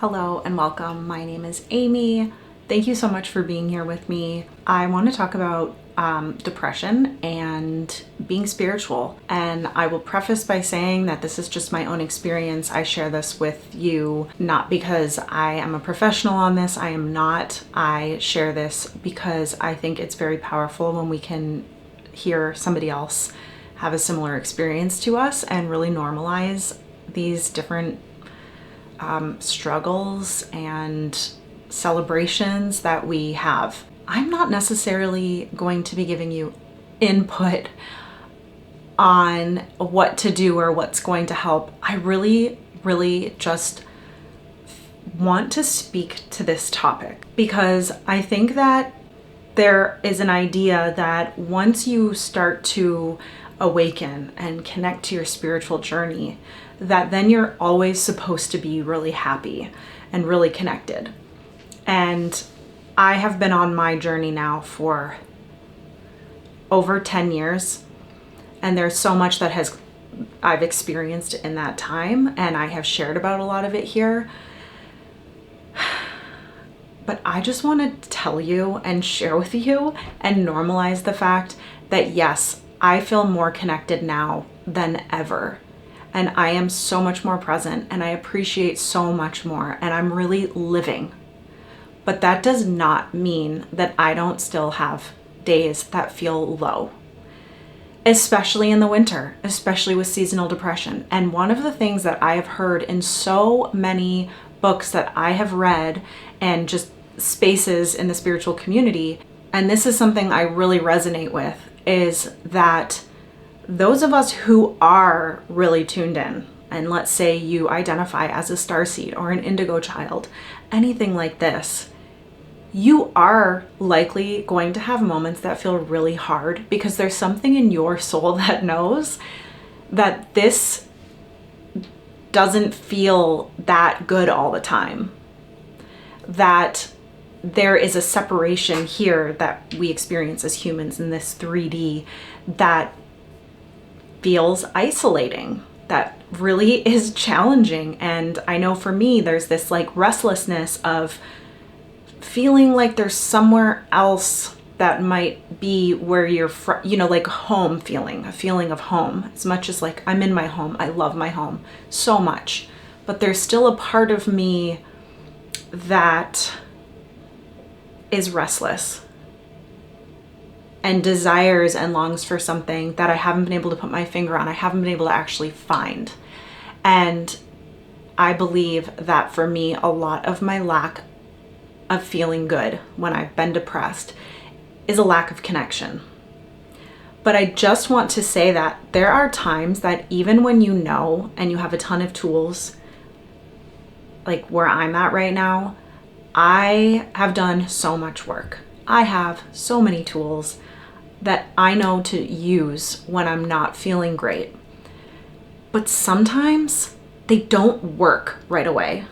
Hello and welcome. My name is Amy. Thank you so much for being here with me. I want to talk about depression and being spiritual. And I will preface by saying that this is just my own experience. I share this with you not because I am a professional on this. I am not. I share this because I think it's very powerful when we can hear somebody else have a similar experience to us and really normalize these different struggles and celebrations that we have. I'm not necessarily going to be giving you input on what to do or what's going to help. I really just want to speak to this topic because I think that there is an idea that once you start to awaken and connect to your spiritual journey, that then you're always supposed to be really happy and really connected. And I have been on my journey now for over 10 years, and there's so much that I've experienced in that time, and I have shared about a lot of it here. But I just want to tell you and share with you and normalize the fact that yes, I feel more connected now than ever. And I am so much more present and I appreciate so much more and I'm really living. But that does not mean that I don't still have days that feel low, especially in the winter, especially with seasonal depression. And one of the things that I have heard in so many books that I have read and just spaces in the spiritual community, and this is something I really resonate with, is that those of us who are really tuned in, and let's say you identify as a starseed or an indigo child, anything like this, you are likely going to have moments that feel really hard because there's something in your soul that knows that this doesn't feel that good all the time. That there is a separation here that we experience as humans in this 3D that feels isolating, that really is challenging. And I know for me, there's this like restlessness of feeling like there's somewhere else that might be where you're from, like home feeling, a feeling of home. As much as like I'm in my home, I love my home so much, but there's still a part of me that is restless and desires and longs for something that I haven't been able to put my finger on. I haven't been able to actually find. And I believe that for me, a lot of my lack of feeling good when I've been depressed is a lack of connection. But I just want to say that there are times that even when you know and you have a ton of tools, like where I'm at right now, I have done so much work. I have so many tools that I know to use when I'm not feeling great. But sometimes they don't work right away.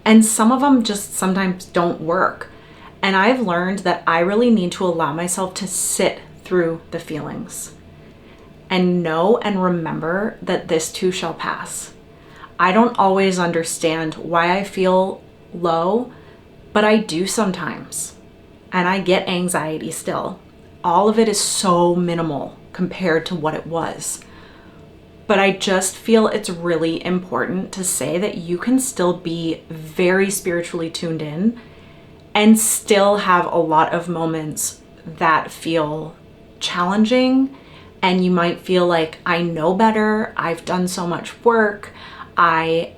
And some of them just sometimes don't work. And I've learned that I really need to allow myself to sit through the feelings and know and remember that this too shall pass. I don't always understand why I feel low, but I do sometimes. And I get anxiety still. All of it is so minimal compared to what it was. But I just feel it's really important to say that you can still be very spiritually tuned in and still have a lot of moments that feel challenging. And you might feel like, I know better. I've done so much work. I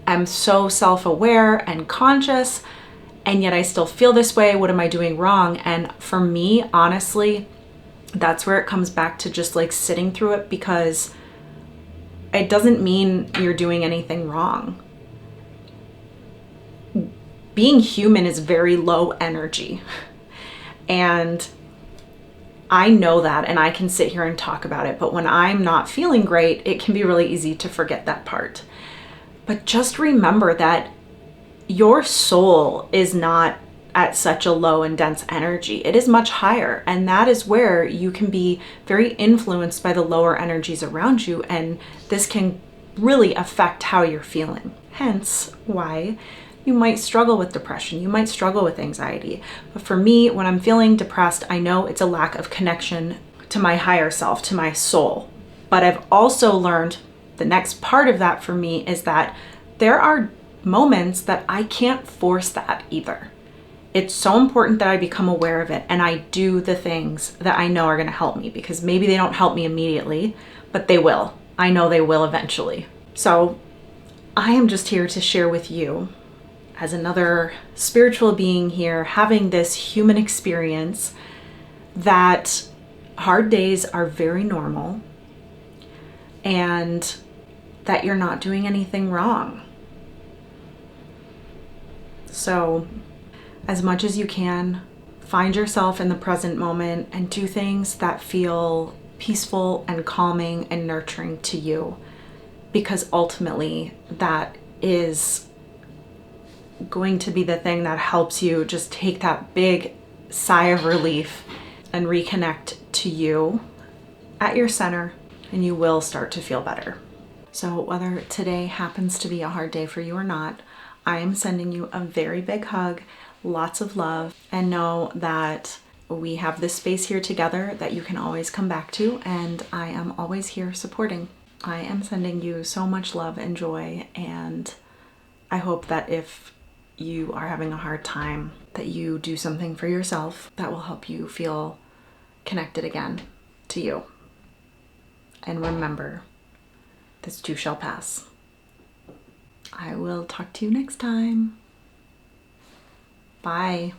am so self-aware and conscious, and yet I still feel this way. What am I doing wrong? And for me, honestly, that's where it comes back to just like sitting through it, because it doesn't mean you're doing anything wrong. Being human is very low energy. And I know that, and I can sit here and talk about it. But when I'm not feeling great, it can be really easy to forget that part. But just remember that your soul is not at such a low and dense energy. It is much higher. And that is where you can be very influenced by the lower energies around you. And this can really affect how you're feeling. Hence why you might struggle with depression, you might struggle with anxiety. But for me, when I'm feeling depressed, I know it's a lack of connection to my higher self, to my soul. But I've also learned the next part of that for me is that there are moments that I can't force that either. It's so important that I become aware of it and I do the things that I know are going to help me, because maybe they don't help me immediately, but they will. I know they will eventually. So I am just here to share with you, as another spiritual being here, having this human experience, that hard days are very normal and that you're not doing anything wrong. So as much as you can, find yourself in the present moment and do things that feel peaceful and calming and nurturing to you, because ultimately that is going to be the thing that helps you just take that big sigh of relief and reconnect to you at your center, and you will start to feel better. So whether today happens to be a hard day for you or not, I am sending you a very big hug, lots of love, and know that we have this space here together that you can always come back to, and I am always here supporting. I am sending you so much love and joy, and I hope that if you are having a hard time, that you do something for yourself that will help you feel connected again to you. And remember, this too shall pass. I will talk to you next time. Bye.